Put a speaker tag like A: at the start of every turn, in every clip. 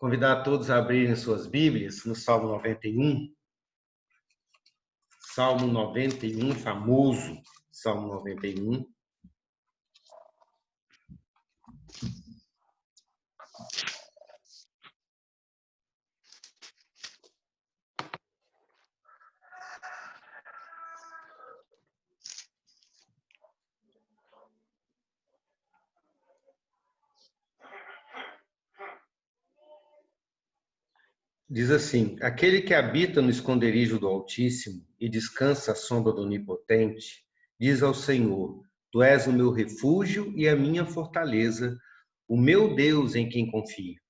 A: Convidar todos a abrirem suas Bíblias no Salmo 91. Salmo 91, famoso Salmo 91. Diz assim: aquele que habita no esconderijo do Altíssimo e descansa à sombra do Onipotente, diz ao Senhor: Tu és o meu refúgio e a minha fortaleza, o meu Deus em quem confio.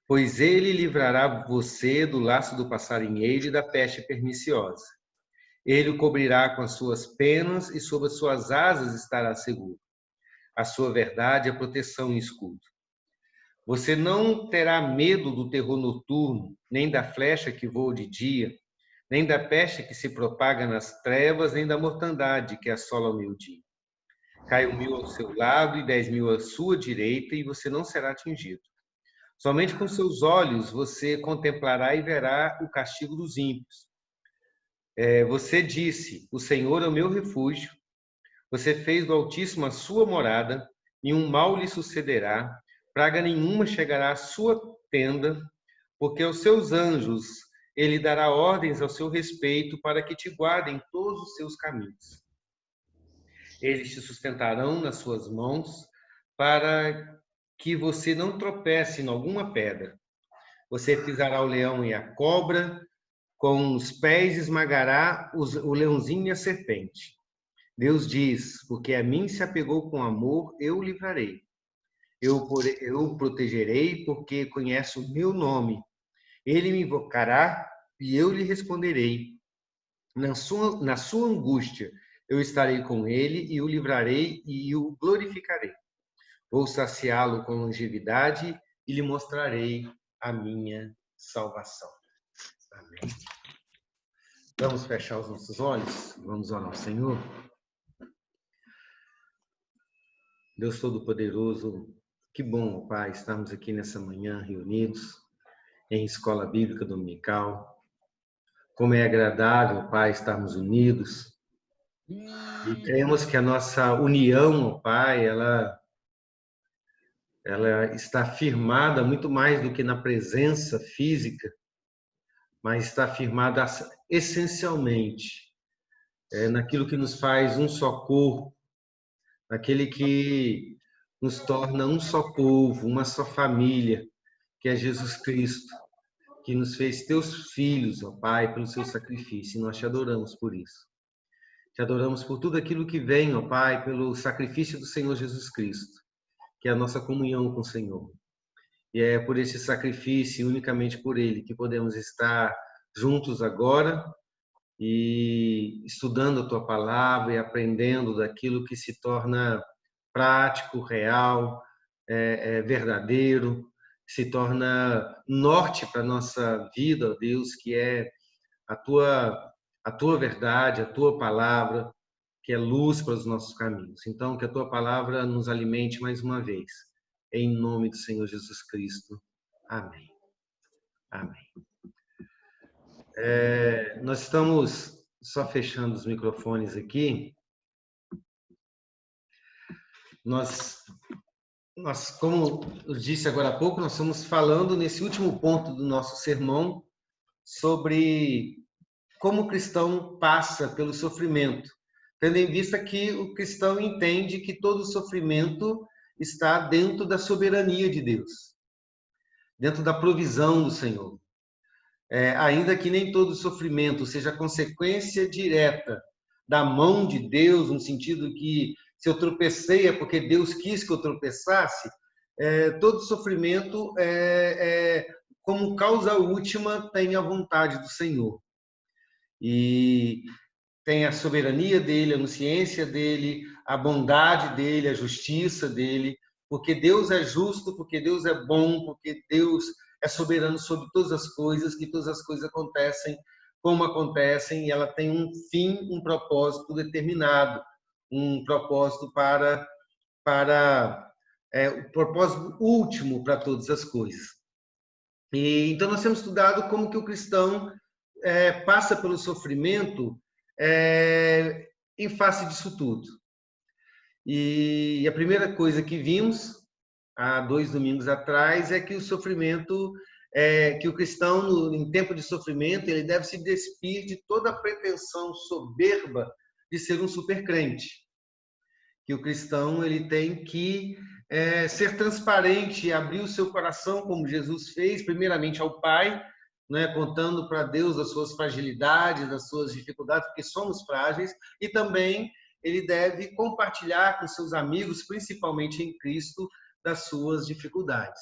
A: Pois ele livrará você do laço do passarinheiro e da peste perniciosa. Ele o cobrirá com as suas penas e sob as suas asas estará seguro. A sua verdade é proteção e escudo. Você não terá medo do terror noturno, nem da flecha que voa de dia, nem da peste que se propaga nas trevas, nem da mortandade que assola o meio-dia. Cai 1.000 ao seu lado e 10.000 à sua direita, e você não será atingido. Somente com seus olhos você contemplará e verá o castigo dos ímpios. Você disse: o Senhor é o meu refúgio. Você fez do Altíssimo a sua morada, nenhum mal lhe sucederá, praga nenhuma chegará à sua tenda, porque aos seus anjos ele dará ordens ao seu respeito para que te guardem todos os seus caminhos. Eles te sustentarão nas suas mãos para que você não tropece em alguma pedra. Você pisará o leão e a cobra, com os pés esmagará o leãozinho e a serpente. Deus diz: porque a mim se apegou com amor, eu o livrarei. Eu o protegerei, porque conhece o meu nome. Ele me invocará e eu lhe responderei. Na sua angústia, eu estarei com ele e o livrarei e o glorificarei. Vou saciá-lo com longevidade e lhe mostrarei a minha salvação. Amém. Vamos fechar os nossos olhos? Vamos orar ao Senhor? Deus Todo-Poderoso, que bom, Pai, estarmos aqui nessa manhã reunidos em Escola Bíblica Dominical. Como é agradável, Pai, estarmos unidos. E cremos que a nossa união, Pai, ela está firmada muito mais do que na presença física, mas está firmada essencialmente naquilo que nos faz um só corpo, naquele que nos torna um só povo, uma só família, que é Jesus Cristo, que nos fez teus filhos, ó Pai, pelo seu sacrifício, e nós te adoramos por isso. Te adoramos por tudo aquilo que vem, ó Pai, pelo sacrifício do Senhor Jesus Cristo, que é a nossa comunhão com o Senhor. E é por esse sacrifício, unicamente por ele, que podemos estar juntos agora e estudando a tua palavra e aprendendo daquilo que se torna prático, real, verdadeiro, se torna norte para a nossa vida, ó Deus, que é a tua verdade, a tua palavra, que é luz para os nossos caminhos. Então, que a tua palavra nos alimente mais uma vez. Em nome do Senhor Jesus Cristo. Amém. Amém. Nós estamos só fechando os microfones aqui. Nós, como eu disse agora há pouco, nós estamos falando nesse último ponto do nosso sermão sobre como o cristão passa pelo sofrimento, tendo em vista que o cristão entende que todo sofrimento está dentro da soberania de Deus, dentro da provisão do Senhor. Ainda que nem todo sofrimento seja consequência direta da mão de Deus, no sentido que se eu tropecei é porque Deus quis que eu tropeçasse, todo sofrimento, como causa última, tem a vontade do Senhor. E tem a soberania dele, a onisciência dele, a bondade dele, a justiça dele, porque Deus é justo, porque Deus é bom, porque Deus é soberano sobre todas as coisas, que todas as coisas acontecem como acontecem, e ela tem um fim, um propósito determinado, um propósito o propósito último para todas as coisas. Então, nós temos estudado como que o cristão passa pelo sofrimento em face disso tudo. E a primeira coisa que vimos, há 2 domingos atrás, é que o sofrimento, que o cristão, em tempo de sofrimento, ele deve se despir de toda a pretensão soberba de ser um supercrente. Que o cristão ele tem que ser transparente, abrir o seu coração, como Jesus fez, primeiramente ao Pai, né, contando para Deus as suas fragilidades, as suas dificuldades, porque somos frágeis, e também ele deve compartilhar com seus amigos, principalmente em Cristo, das suas dificuldades.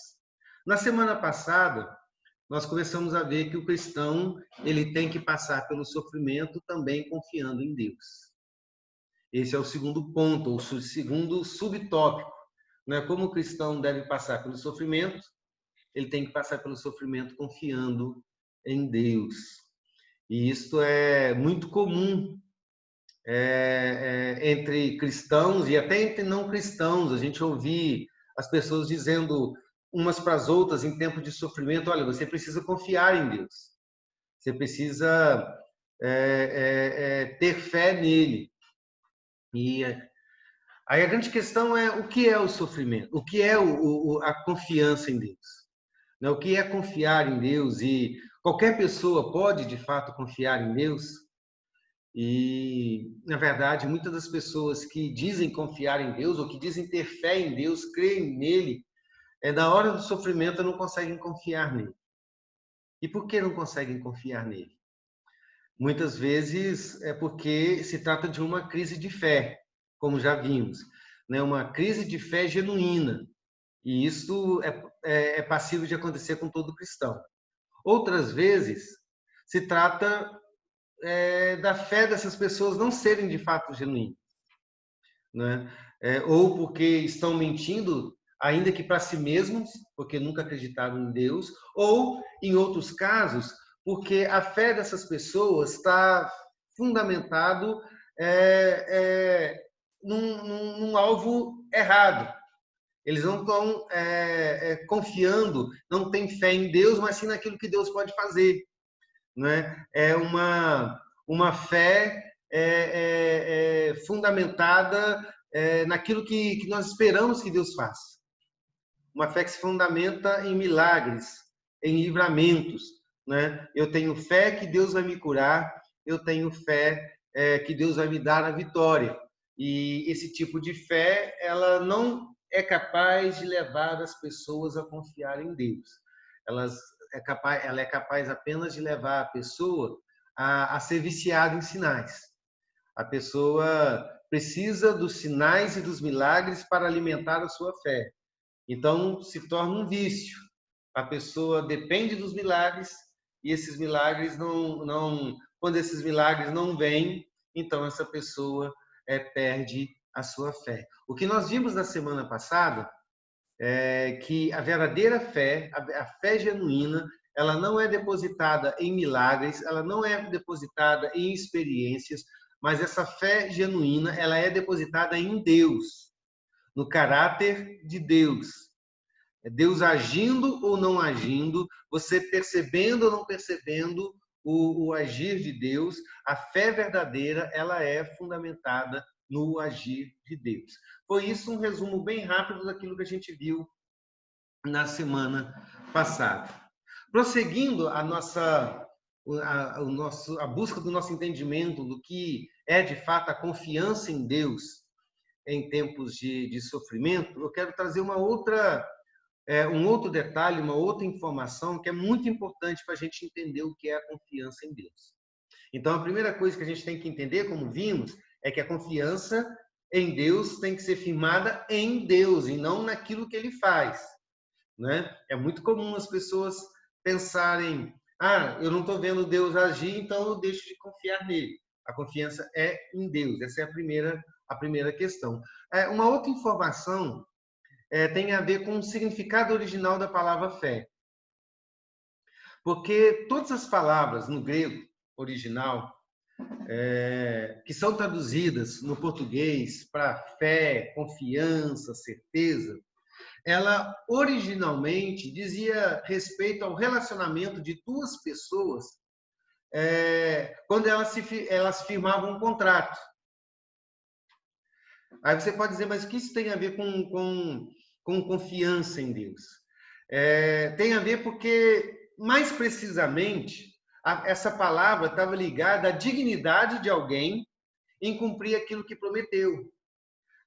A: Na semana passada, nós começamos a ver que o cristão ele tem que passar pelo sofrimento também confiando em Deus. Esse é o segundo ponto, ou o segundo subtópico. Né? Como o cristão deve passar pelo sofrimento, ele tem que passar pelo sofrimento confiando em Deus. E isto é muito comum entre cristãos e até entre não cristãos. A gente ouvir as pessoas dizendo umas para as outras em tempo de sofrimento: olha, você precisa confiar em Deus. Você precisa ter fé nele. E aí a grande questão é o que é o sofrimento, o que é a confiança em Deus, né? O que é confiar em Deus, e qualquer pessoa pode de fato confiar em Deus. E na verdade muitas das pessoas que dizem confiar em Deus ou que dizem ter fé em Deus, creem nele, na hora do sofrimento não conseguem confiar nele. E por que não conseguem confiar nele? Muitas vezes é porque se trata de uma crise de fé, como já vimos, né? Uma crise de fé genuína. E isso é passível de acontecer com todo cristão. Outras vezes se trata da fé dessas pessoas não serem de fato genuínas, né? Ou porque estão mentindo, ainda que para si mesmos, porque nunca acreditaram em Deus, ou, em outros casos, porque a fé dessas pessoas está fundamentado num alvo errado. Eles não estão confiando, não têm fé em Deus, mas sim naquilo que Deus pode fazer, né? É uma fé fundamentada naquilo que nós esperamos que Deus faça. Uma fé que se fundamenta em milagres, em livramentos, né? Eu tenho fé que Deus vai me curar, eu tenho fé que Deus vai me dar a vitória. E esse tipo de fé, ela não é capaz de levar as pessoas a confiar em Deus. Ela é capaz apenas de levar a pessoa a ser viciada em sinais. A pessoa precisa dos sinais e dos milagres para alimentar a sua fé. Então, se torna um vício. A pessoa depende dos milagres e esses milagres quando esses milagres não vêm, então essa pessoa perde a sua fé. O que nós vimos na semana passada é que a verdadeira fé, a fé genuína, ela não é depositada em milagres, ela não é depositada em experiências, mas essa fé genuína, ela é depositada em Deus, no caráter de Deus. É Deus agindo ou não agindo, você percebendo ou não percebendo o agir de Deus. A fé verdadeira, ela é fundamentada no agir de Deus. Foi isso um resumo bem rápido daquilo que a gente viu na semana passada. Prosseguindo a busca do nosso entendimento do que é de fato a confiança em Deus em tempos de sofrimento, eu quero trazer um outro detalhe, uma outra informação que é muito importante para a gente entender o que é a confiança em Deus. Então, a primeira coisa que a gente tem que entender, como vimos, é que a confiança em Deus tem que ser firmada em Deus e não naquilo que Ele faz, né? É muito comum as pessoas pensarem: eu não estou vendo Deus agir, então eu deixo de confiar nele. A confiança é em Deus. Essa é a primeira questão. Uma outra informação tem a ver com o significado original da palavra fé. Porque todas as palavras no grego original, que são traduzidas no português para fé, confiança, certeza, ela originalmente dizia respeito ao relacionamento de duas pessoas quando elas firmavam um contrato. Aí você pode dizer, mas o que isso tem a ver com confiança em Deus? Tem a ver porque, mais precisamente, essa palavra estava ligada à dignidade de alguém em cumprir aquilo que prometeu.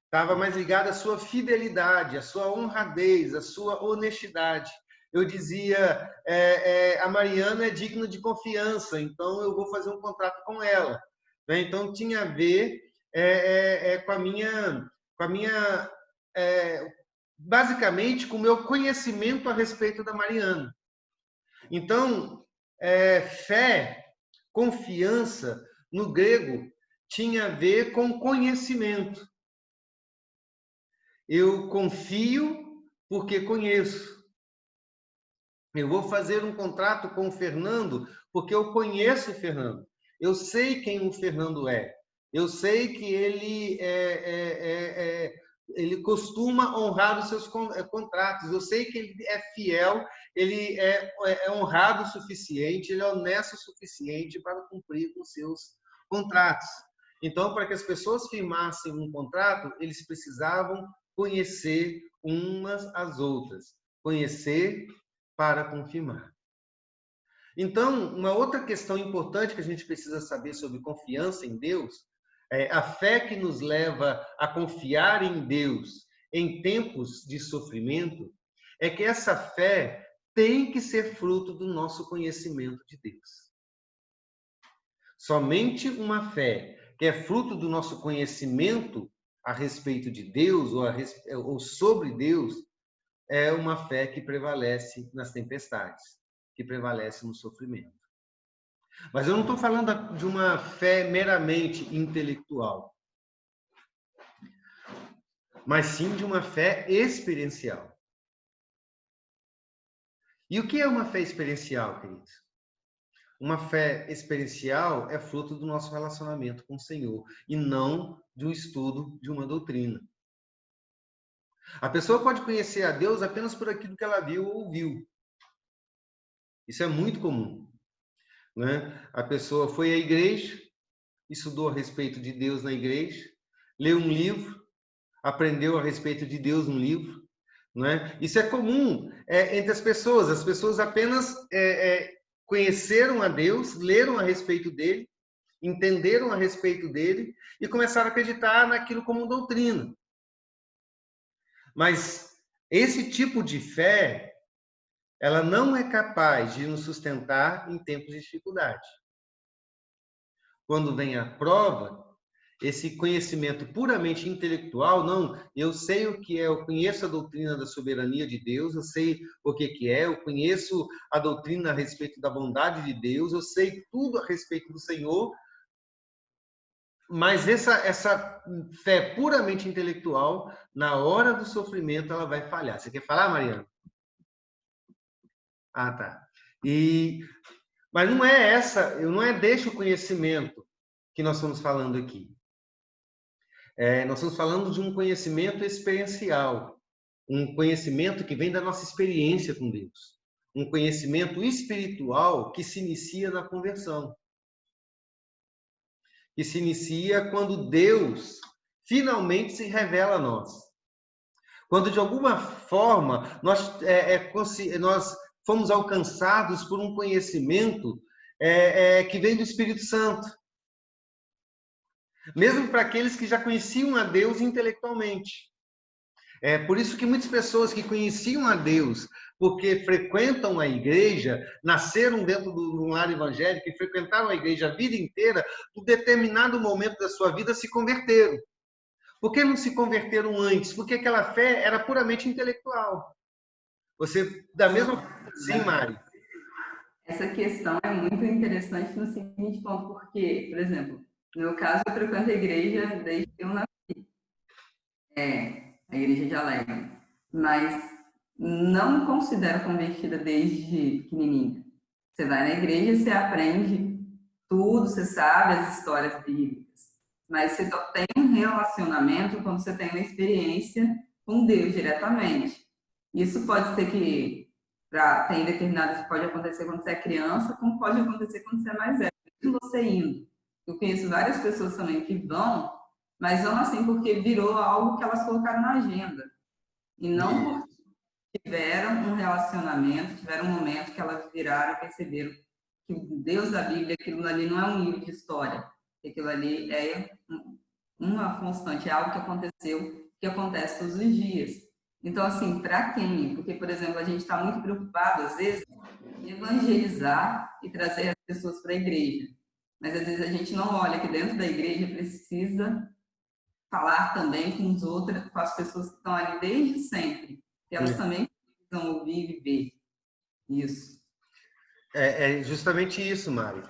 A: Estava mais ligada à sua fidelidade, à sua honradez, à sua honestidade. Eu dizia, a Mariana é digna de confiança, então eu vou fazer um contrato com ela. Então tinha a ver com a minha basicamente com o meu conhecimento a respeito da Mariana. Então, fé, confiança, no grego, tinha a ver com conhecimento. Eu confio porque conheço. Eu vou fazer um contrato com o Fernando porque eu conheço o Fernando. Eu sei quem o Fernando é. Eu sei que ele costuma honrar os seus contratos. Eu sei que ele é fiel, ele é honrado o suficiente, ele é honesto o suficiente para cumprir os seus contratos. Então, para que as pessoas firmassem um contrato, eles precisavam conhecer umas às outras. Conhecer para confirmar. Então, uma outra questão importante que a gente precisa saber sobre confiança em Deus, a fé que nos leva a confiar em Deus em tempos de sofrimento, é que essa fé tem que ser fruto do nosso conhecimento de Deus. Somente uma fé que é fruto do nosso conhecimento a respeito de Deus ou sobre Deus é uma fé que prevalece nas tempestades, que prevalece no sofrimento. Mas eu não estou falando de uma fé meramente intelectual, mas sim de uma fé experiencial. E o que é uma fé experiencial, queridos? Uma fé experiencial é fruto do nosso relacionamento com o Senhor e não de um estudo de uma doutrina. A pessoa pode conhecer a Deus apenas por aquilo que ela viu ou ouviu. Isso é muito comum, né? A pessoa foi à igreja, estudou a respeito de Deus na igreja, leu um livro, aprendeu a respeito de Deus no livro, né? Isso é comum entre as pessoas. As pessoas apenas conheceram a Deus, leram a respeito dele, entenderam a respeito dele e começaram a acreditar naquilo como doutrina. Mas esse tipo de fé, ela não é capaz de nos sustentar em tempos de dificuldade. Quando vem a prova, esse conhecimento puramente intelectual, não, eu sei o que é, eu conheço a doutrina da soberania de Deus, eu sei o que é, eu conheço a doutrina a respeito da bondade de Deus, eu sei tudo a respeito do Senhor, mas essa fé puramente intelectual, na hora do sofrimento, ela vai falhar. Você quer falar, Mariana? Ah, tá. Mas não é deste o conhecimento que nós estamos falando aqui. Nós estamos falando de um conhecimento experiencial, um conhecimento que vem da nossa experiência com Deus, um conhecimento espiritual que se inicia na conversão, que se inicia quando Deus finalmente se revela a nós. Quando, de alguma forma, nós fomos alcançados por um conhecimento que vem do Espírito Santo. Mesmo para aqueles que já conheciam a Deus intelectualmente. É por isso que muitas pessoas que conheciam a Deus, porque frequentam a igreja, nasceram dentro de um lar evangélico e frequentaram a igreja a vida inteira, em determinado momento da sua vida se converteram. Por que não se converteram antes? Porque aquela fé era puramente intelectual. Você, da mesma forma, sim, Mari.
B: Essa questão é muito interessante no seguinte ponto, porque, por exemplo, no meu caso, eu frequento a igreja desde que eu nasci. A igreja de Alegre. Mas não me considero convertida desde pequenininha. Você vai na igreja, você aprende tudo, você sabe as histórias bíblicas. Mas você só tem um relacionamento quando você tem uma experiência com Deus diretamente. Isso pode ser que tem determinadas, pode acontecer quando você é criança, como pode acontecer quando você é mais velho. Mesmo você indo. Eu conheço várias pessoas também que vão, mas vão assim porque virou algo que elas colocaram na agenda. E não porque
A: Isso.
B: tiveram um relacionamento, tiveram um momento que elas viraram e perceberam que o Deus da Bíblia, aquilo ali não é um livro de história, que aquilo ali é uma constante, é algo que aconteceu, que acontece todos os dias. Então, assim, para quem? Porque, por exemplo, a gente está muito preocupado, às vezes, em evangelizar e trazer as pessoas para a igreja. Mas, às vezes, a gente não olha que dentro da igreja precisa falar também com os outros, com as pessoas que estão ali desde sempre, que elas também precisam ouvir e viver isso.
A: É justamente isso, Mari.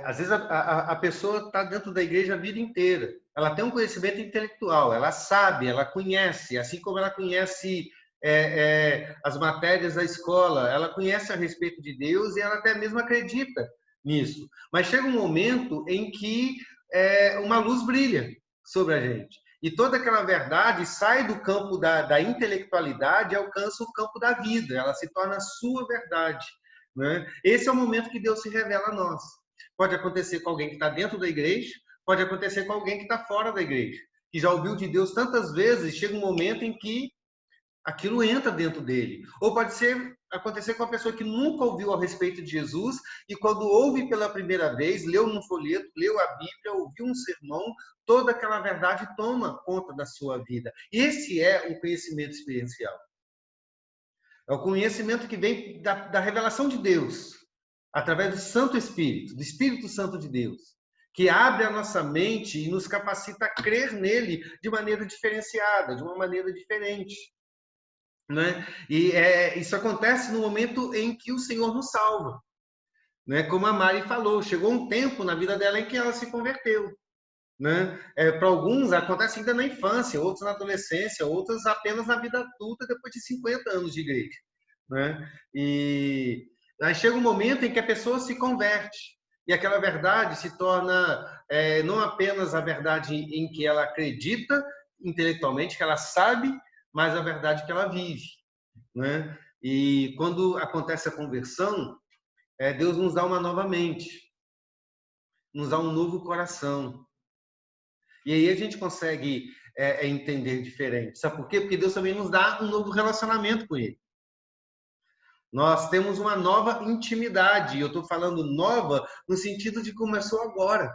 A: Às vezes a pessoa está dentro da igreja a vida inteira. Ela tem um conhecimento intelectual, ela sabe, ela conhece, assim como ela conhece as matérias da escola, ela conhece a respeito de Deus e ela até mesmo acredita nisso. Mas chega um momento em que uma luz brilha sobre a gente. E toda aquela verdade sai do campo da intelectualidade e alcança o campo da vida, ela se torna a sua verdade. Né? Esse é o momento que Deus se revela a nós. Pode acontecer com alguém que está dentro da igreja, pode acontecer com alguém que está fora da igreja, que já ouviu de Deus tantas vezes, chega um momento em que aquilo entra dentro dele. Ou pode acontecer com uma pessoa que nunca ouviu a respeito de Jesus e quando ouve pela primeira vez, leu num folheto, leu a Bíblia, ouviu um sermão, toda aquela verdade toma conta da sua vida. Esse é o conhecimento experiencial. É o conhecimento que vem da revelação de Deus, através do Santo Espírito, do Espírito Santo de Deus, que abre a nossa mente e nos capacita a crer nele de maneira diferenciada, de uma maneira diferente. Né? E isso acontece no momento em que o Senhor nos salva. Né? Como a Mari falou, chegou um tempo na vida dela em que ela se converteu. Né? Para alguns acontece ainda na infância, outros na adolescência, outros apenas na vida adulta, depois de 50 anos de igreja. Né? E aí chega um momento em que a pessoa se converte. E aquela verdade se torna não apenas a verdade em que ela acredita intelectualmente, que ela sabe, mas a verdade que ela vive. Né? E quando acontece a conversão, Deus nos dá uma nova mente, nos dá um novo coração. E aí a gente consegue entender diferente. Sabe por quê? Porque Deus também nos dá um novo relacionamento com Ele. Nós temos uma nova intimidade. Eu estou falando nova no sentido de que começou agora.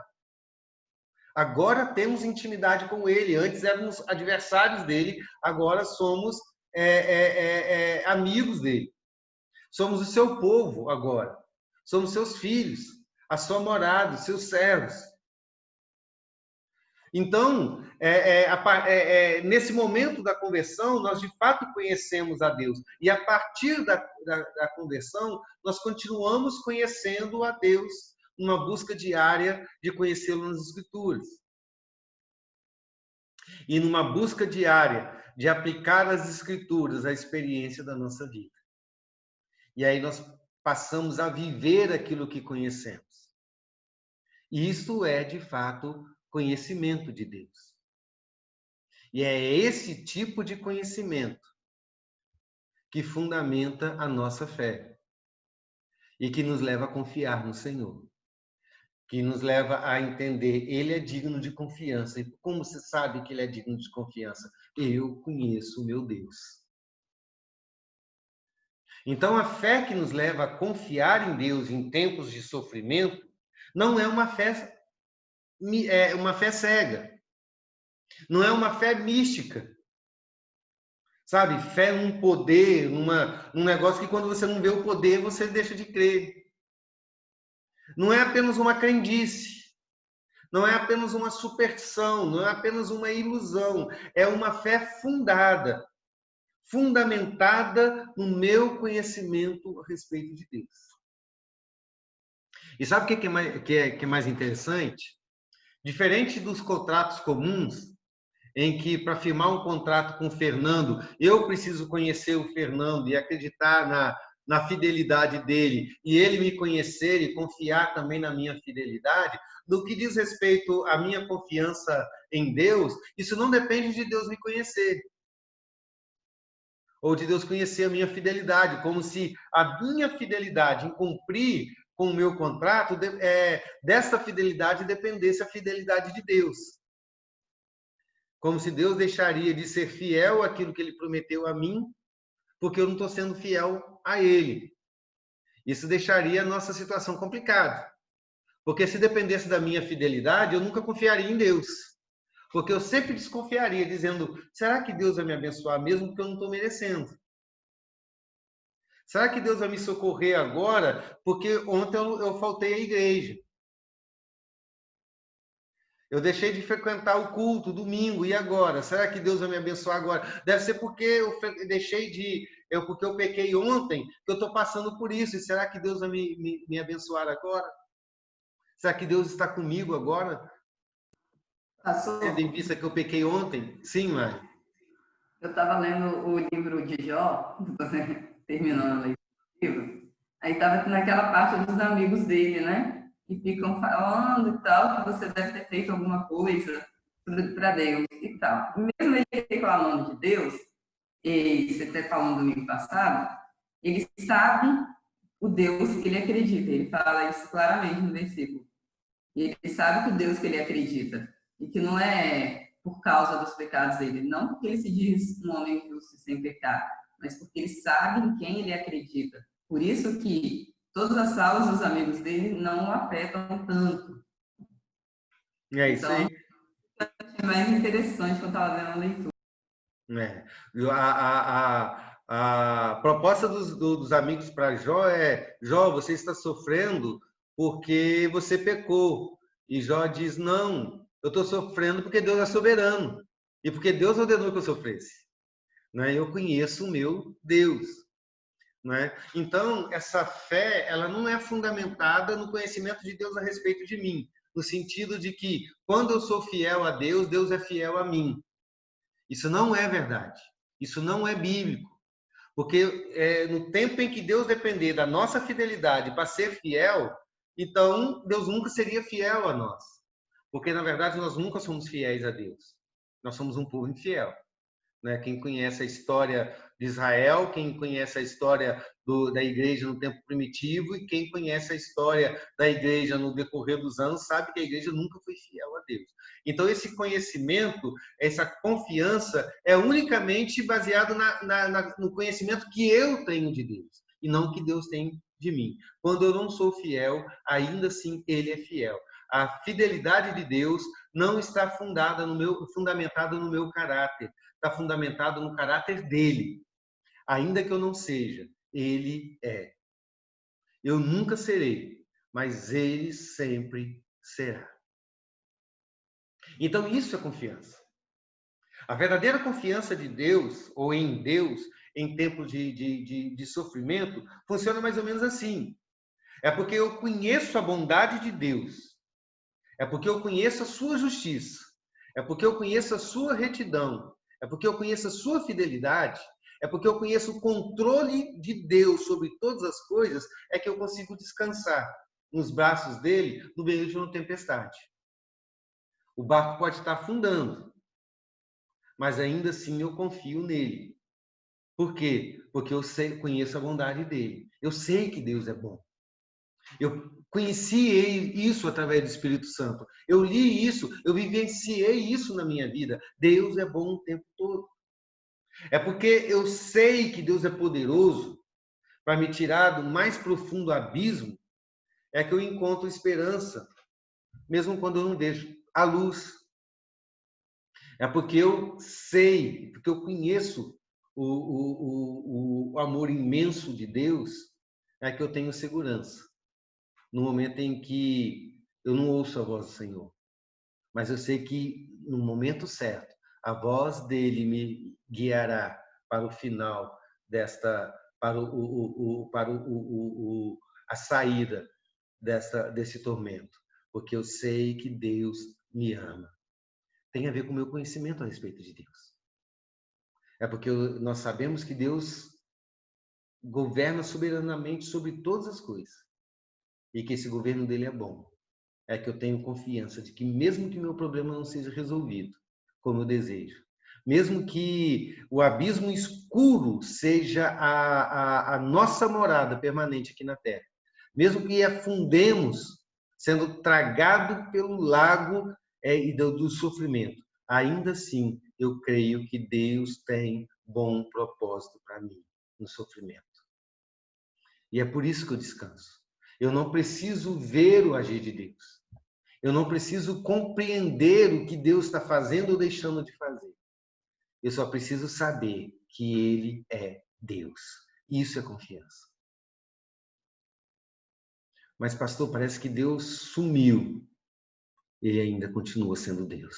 A: Agora temos intimidade com Ele. Antes éramos adversários dele, agora somos amigos dele. Somos o seu povo agora. Somos seus filhos, a sua morada, os seus servos. Então, nesse momento da conversão, nós de fato conhecemos a Deus. E a partir da conversão, nós continuamos conhecendo a Deus, numa busca diária de conhecê-lo nas Escrituras. E numa busca diária de aplicar as Escrituras à experiência da nossa vida. E aí nós passamos a viver aquilo que conhecemos. E isso é, de fato, conhecimento de Deus. E é esse tipo de conhecimento que fundamenta a nossa fé e que nos leva a confiar no Senhor, que nos leva a entender Ele é digno de confiança. E como você sabe que Ele é digno de confiança? Eu conheço o meu Deus. Então, a fé que nos leva a confiar em Deus em tempos de sofrimento não é uma fé cega, não é uma fé mística. Sabe, fé num poder, num negócio que quando você não vê o poder, você deixa de crer. Não é apenas uma crendice, não é apenas uma superstição, não é apenas uma ilusão. É uma fé fundamentada no meu conhecimento a respeito de Deus. E sabe o que é mais interessante? Diferente dos contratos comuns, em que para firmar um contrato com o Fernando, eu preciso conhecer o Fernando e acreditar na fidelidade dele, e ele me conhecer e confiar também na minha fidelidade. No que diz respeito à minha confiança em Deus, isso não depende de Deus me conhecer. ou de Deus conhecer a minha fidelidade, como se a minha fidelidade em cumprir com o meu contrato, dessa fidelidade dependesse a fidelidade de Deus. Como se Deus deixaria de ser fiel àquilo que ele prometeu a mim, porque eu não estou sendo fiel a ele. Isso deixaria a nossa situação complicada. Porque se dependesse da minha fidelidade, eu nunca confiaria em Deus. Porque eu sempre desconfiaria, dizendo, será que Deus vai me abençoar mesmo porque eu não estou merecendo? Será que Deus vai me socorrer agora porque ontem eu faltei à igreja? Eu deixei de frequentar o culto domingo, e agora? Será que Deus vai me abençoar agora? Deve ser porque eu deixei porque eu pequei ontem, que eu estou passando por isso. E será que Deus vai me abençoar agora? Será que Deus está comigo agora? Tendo em
B: Passou.
A: vista que eu pequei ontem? Sim, Mari.
B: Eu estava lendo o livro de Jó, terminando a leitura do livro, aí estava naquela parte dos amigos dele, né? Que ficam falando e tal, que você deve ter feito alguma coisa para Deus e tal. Mesmo ele reclamando de Deus, e você até falando domingo passado, ele sabe o Deus que ele acredita. Ele fala isso claramente no versículo. E ele sabe que o Deus que ele acredita, e que não é por causa dos pecados dele, não porque ele se diz um homem justo e sem pecado, mas porque ele sabe em quem ele acredita. Por isso que todas as falas dos amigos dele não o afetam tanto.
A: É isso
B: Então,
A: aí.
B: é mais interessante quando eu estava vendo a leitura.
A: É. A proposta dos amigos para Jó é: Jó, você está sofrendo porque você pecou. E Jó diz: não, eu estou sofrendo porque Deus é soberano e porque Deus ordenou que eu sofresse. Né? Eu conheço o meu Deus. Né? Então, essa fé, ela não é fundamentada no conhecimento de Deus a respeito de mim, no sentido de que quando eu sou fiel a Deus, Deus é fiel a mim. Isso não é verdade. Isso não é bíblico. Porque no tempo em que Deus depender da nossa fidelidade para ser fiel, então Deus nunca seria fiel a nós. Porque, na verdade, nós nunca somos fiéis a Deus. Nós somos um povo infiel. Né? Quem conhece a história de Israel, quem conhece a história da igreja no tempo primitivo e quem conhece a história da igreja no decorrer dos anos, sabe que a igreja nunca foi fiel a Deus. Então, esse conhecimento, essa confiança é unicamente baseado no conhecimento que eu tenho de Deus e não que Deus tem de mim. Quando eu não sou fiel, ainda assim Ele é fiel. A fidelidade de Deus não está fundamentada no meu caráter, está fundamentado no caráter dele. Ainda que eu não seja, ele é. Eu nunca serei, mas ele sempre será. Então, isso é confiança. A verdadeira confiança de Deus, ou em Deus, em tempos de sofrimento, funciona mais ou menos assim. É porque eu conheço a bondade de Deus. É porque eu conheço a sua justiça. É porque eu conheço a sua retidão. É porque eu conheço a sua fidelidade. É porque eu conheço o controle de Deus sobre todas as coisas, é que eu consigo descansar nos braços dele no meio de uma tempestade. O barco pode estar afundando, mas ainda assim eu confio nele. Por quê? Porque conheço a bondade dele. Eu sei que Deus é bom. Eu conheci isso através do Espírito Santo. Eu li isso, eu vivenciei isso na minha vida. Deus é bom o tempo todo. É porque eu sei que Deus é poderoso para me tirar do mais profundo abismo, é que eu encontro esperança, mesmo quando eu não vejo a luz. É porque eu sei, porque eu conheço o amor imenso de Deus, é que eu tenho segurança. No momento em que eu não ouço a voz do Senhor, mas eu sei que no momento certo, a voz dele me guiará para o final para a saída desse tormento, porque eu sei que Deus me ama. Tem a ver com o meu conhecimento a respeito de Deus. É porque nós sabemos que Deus governa soberanamente sobre todas as coisas e que esse governo dele é bom. É que eu tenho confiança de que mesmo que meu problema não seja resolvido como eu desejo, mesmo que o abismo escuro seja a nossa morada permanente aqui na Terra, mesmo que afundemos, sendo tragado pelo lago do sofrimento, ainda assim eu creio que Deus tem bom propósito para mim no sofrimento. E é por isso que eu descanso. Eu não preciso ver o agir de Deus. Eu não preciso compreender o que Deus está fazendo ou deixando de fazer. Eu só preciso saber que Ele é Deus. Isso é confiança. Mas, pastor, parece que Deus sumiu. Ele ainda continua sendo Deus.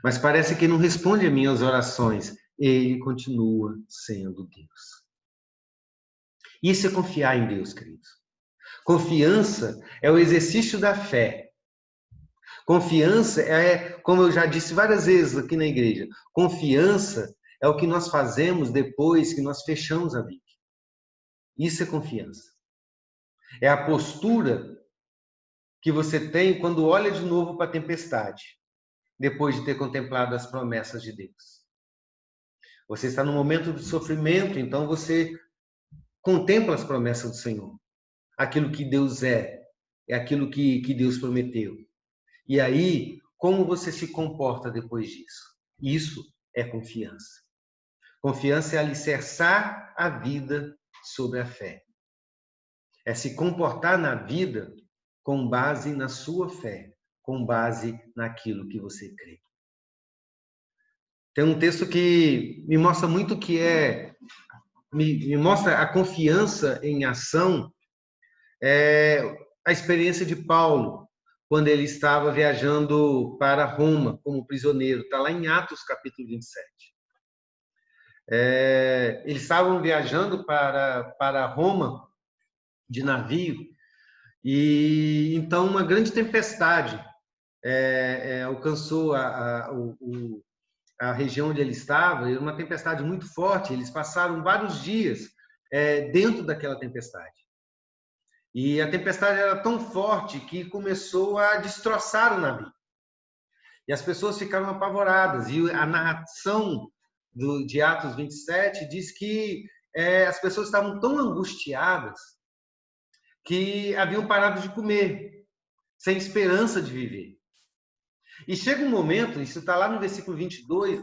A: Mas parece que não responde às minhas orações. Ele continua sendo Deus. Isso é confiar em Deus, queridos. Confiança é o exercício da fé. Confiança é, como eu já disse várias vezes aqui na igreja, confiança é o que nós fazemos depois que nós fechamos a Bíblia. Isso é confiança. É a postura que você tem quando olha de novo para a tempestade, depois de ter contemplado as promessas de Deus. Você está no momento de sofrimento, então você contempla as promessas do Senhor. Aquilo que Deus é aquilo que Deus prometeu. E aí, como você se comporta depois disso? Isso é confiança. Confiança é alicerçar a vida sobre a fé. É se comportar na vida com base na sua fé, com base naquilo que você crê. Tem um texto que me mostra muito que me mostra a confiança em ação, a experiência de Paulo, quando ele estava viajando para Roma como prisioneiro. Está lá em Atos, capítulo 27. Eles estavam viajando para Roma de navio, e então uma grande tempestade alcançou a região onde ele estava, e uma tempestade muito forte. Eles passaram vários dias dentro daquela tempestade. E a tempestade era tão forte que começou a destroçar o navio. E as pessoas ficaram apavoradas. E a narração de Atos 27 diz que as pessoas estavam tão angustiadas que haviam parado de comer, sem esperança de viver. E chega um momento, isso está lá no versículo 22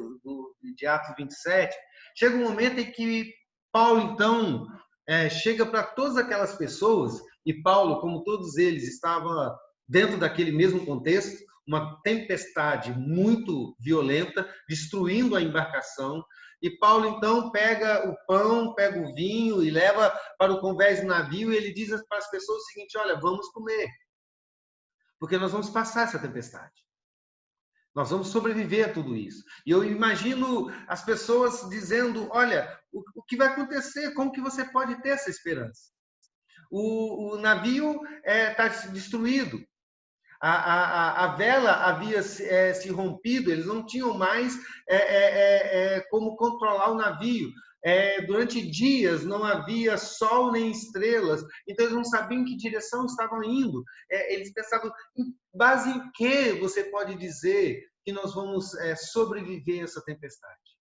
A: de Atos 27, chega um momento em que Paulo, então, chega para todas aquelas pessoas, e Paulo, como todos eles, estava dentro daquele mesmo contexto, uma tempestade muito violenta, destruindo a embarcação, e Paulo, então, pega o pão, pega o vinho e leva para o convés do navio, e ele diz para as pessoas o seguinte: olha, vamos comer, porque nós vamos passar essa tempestade. Nós vamos sobreviver a tudo isso. E eu imagino as pessoas dizendo: olha, o que vai acontecer? Como que você pode ter essa esperança? O navio está destruído. A vela havia se rompido, eles não tinham mais como controlar o navio. Durante dias não havia sol nem estrelas, então eles não sabiam em que direção estavam indo. Eles pensavam: em base em que você pode dizer que nós vamos sobreviver a essa tempestade?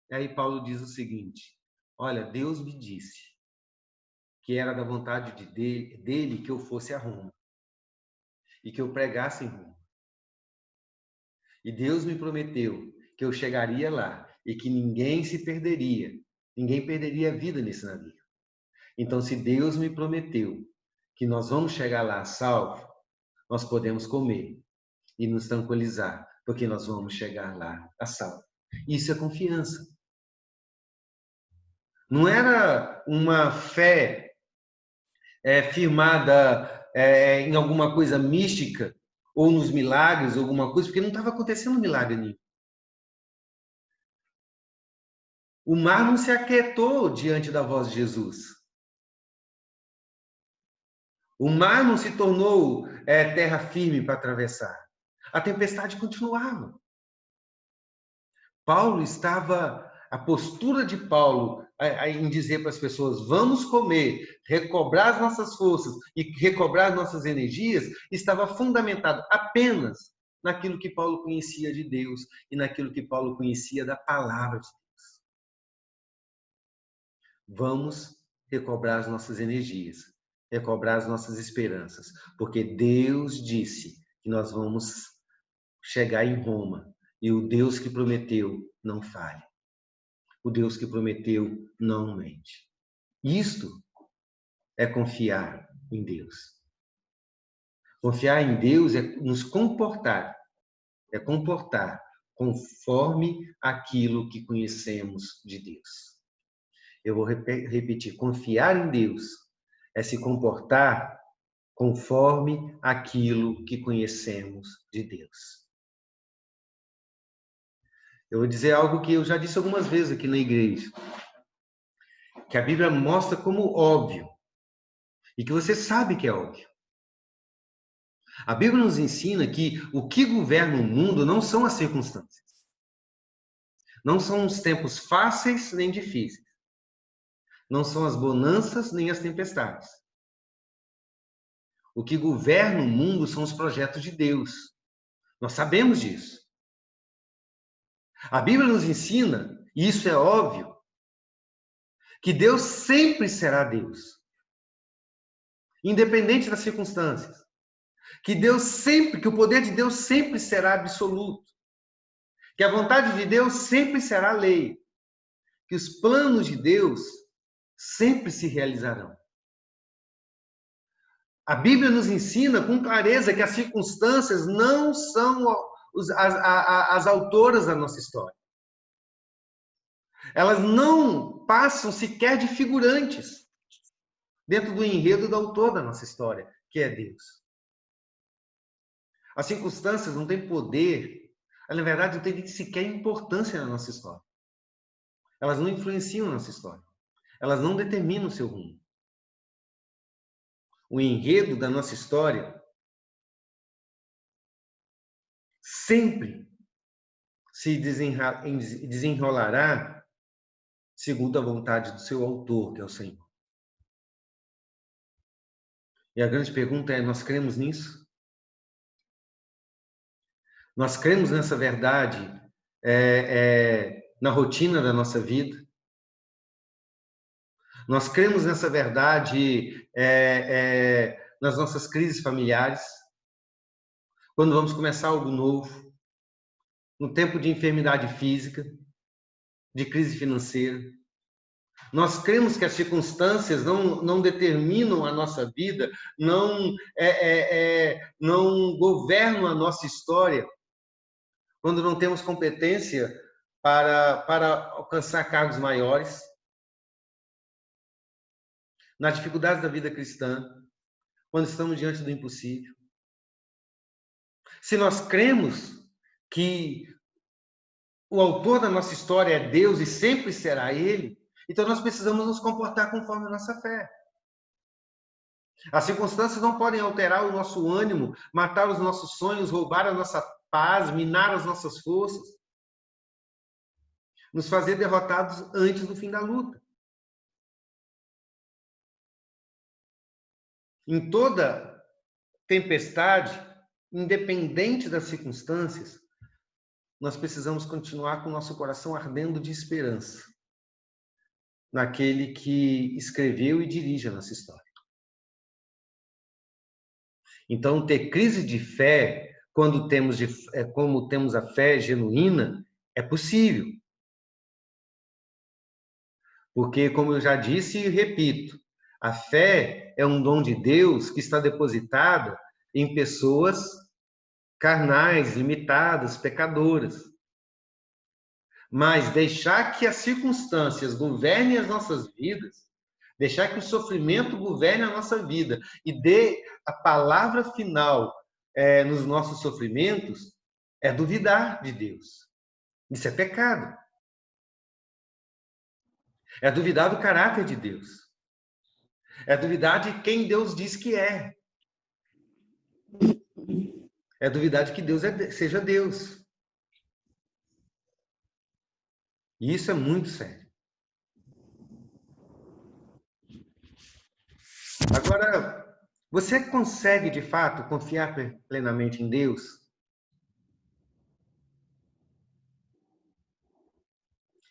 A: E aí Paulo diz o seguinte: olha, Deus me disse que era da vontade dele que eu fosse a Roma e que eu pregasse em Roma. E Deus me prometeu que eu chegaria lá e que ninguém se perderia, ninguém perderia a vida nesse navio. Então, se Deus me prometeu que nós vamos chegar lá salvo, nós podemos comer e nos tranquilizar, porque nós vamos chegar lá a salvo. Isso é confiança. Não era uma fé firmada em alguma coisa mística, ou nos milagres, ou alguma coisa, porque não estava acontecendo milagre nenhum. O mar não se aquietou diante da voz de Jesus. O mar não se tornou terra firme para atravessar. A tempestade continuava. Paulo estava, a postura de Paulo em dizer para as pessoas: vamos comer, recobrar as nossas forças e recobrar as nossas energias, estava fundamentado apenas naquilo que Paulo conhecia de Deus e naquilo que Paulo conhecia da palavra de Deus. Vamos recobrar as nossas energias, recobrar as nossas esperanças, porque Deus disse que nós vamos chegar em Roma e o Deus que prometeu não falha. O Deus que prometeu não mente. Isto é confiar em Deus. Confiar em Deus é nos comportar, conforme aquilo que conhecemos de Deus. Eu vou repetir, confiar em Deus é se comportar conforme aquilo que conhecemos de Deus. Eu vou dizer algo que eu já disse algumas vezes aqui na igreja, que a Bíblia mostra como óbvio, e que você sabe que é óbvio. A Bíblia nos ensina que o que governa o mundo não são as circunstâncias. Não são os tempos fáceis nem difíceis. Não são as bonanças nem as tempestades. O que governa o mundo são os projetos de Deus. Nós sabemos disso. A Bíblia nos ensina, e isso é óbvio, que Deus sempre será Deus, independente das circunstâncias. Que o poder de Deus sempre será absoluto. Que a vontade de Deus sempre será lei. Que os planos de Deus sempre se realizarão. A Bíblia nos ensina com clareza que as circunstâncias não são as autoras da nossa história. Elas não passam sequer de figurantes dentro do enredo do autor da nossa história, que é Deus. As circunstâncias não têm poder, na verdade, não têm sequer importância na nossa história. Elas não influenciam a nossa história. Elas não determinam o seu rumo. O enredo da nossa história sempre se desenrolará segundo a vontade do seu autor, que é o Senhor. E a grande pergunta é, nós cremos nisso? Nós cremos nessa verdade na rotina da nossa vida? Nós cremos nessa verdade nas nossas crises familiares? Quando vamos começar algo novo? No tempo de enfermidade física? De crise financeira? Nós cremos que as circunstâncias não determinam a nossa vida, não governam a nossa história, quando não temos competência para alcançar cargos maiores, nas dificuldades da vida cristã, quando estamos diante do impossível. Se nós cremos que o autor da nossa história é Deus e sempre será Ele, então nós precisamos nos comportar conforme a nossa fé. As circunstâncias não podem alterar o nosso ânimo, matar os nossos sonhos, roubar a nossa paz, minar as nossas forças, nos fazer derrotados antes do fim da luta. Em toda tempestade, independente das circunstâncias, nós precisamos continuar com o nosso coração ardendo de esperança naquele que escreveu e dirige a nossa história. Então, ter crise de fé, como temos a fé genuína, é possível. Porque, como eu já disse e repito, a fé é um dom de Deus que está depositada em pessoas carnais, limitadas, pecadoras. Mas deixar que as circunstâncias governem as nossas vidas, deixar que o sofrimento governe a nossa vida e dê a palavra final nos nossos sofrimentos, é duvidar de Deus. Isso é pecado. É duvidar do caráter de Deus. É duvidar de quem Deus diz que é. É duvidar de que Deus seja Deus. E isso é muito sério. Agora, você consegue, de fato, confiar plenamente em Deus?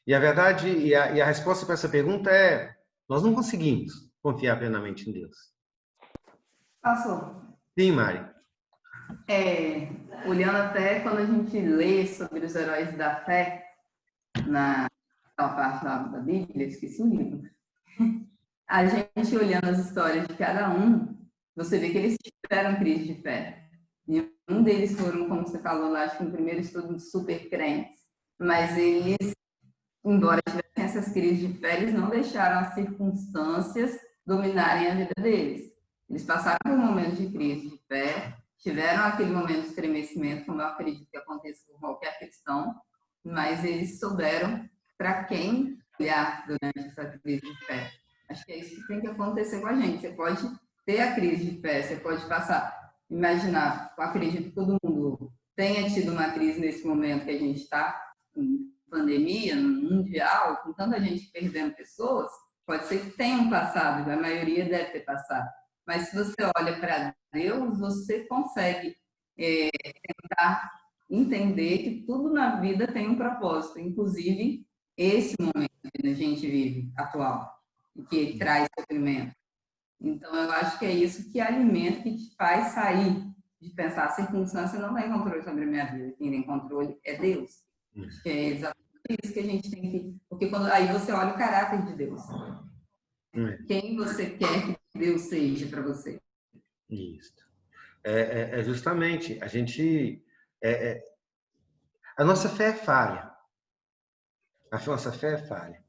A: E a verdade, e a resposta para essa pergunta é: nós não conseguimos confiar plenamente em Deus.
B: Pastor,
A: Sim, Mari.
B: olhando até quando a gente lê sobre os heróis da fé, na parte da Bíblia, esqueci o livro, a gente olhando as histórias de cada um, você vê que eles tiveram crise de fé. Nenhum deles foram, como você falou lá, acho que no primeiro estudo, super crentes. Mas eles, embora tivessem essas crises de fé, eles não deixaram as circunstâncias dominarem a vida deles. Eles passaram por momentos de crise de fé, tiveram aquele momento de estremecimento, como eu acredito que aconteça com qualquer cristão, mas eles souberam para quem olhar durante essa crise de fé. Acho que é isso que tem que acontecer com a gente. Você pode ter a crise de fé, você pode passar, imaginar, eu acredito que todo mundo tenha tido uma crise nesse momento que a gente está em pandemia mundial, com tanta gente perdendo pessoas, pode ser que tenham passado, a maioria deve ter passado. Mas se você olha para Deus, você consegue tentar entender que tudo na vida tem um propósito, inclusive esse momento que a gente vive atual, e que traz sofrimento. Então, eu acho que é isso que alimenta, que te faz sair de pensar a circunstância não tem controle sobre a minha vida, quem tem controle é Deus. Acho que é exatamente isso que a gente tem que... Porque quando aí você olha o caráter de Deus. Quem você quer que Deus seja para você.
A: Isso. É justamente, a nossa fé é falha. A nossa fé é falha.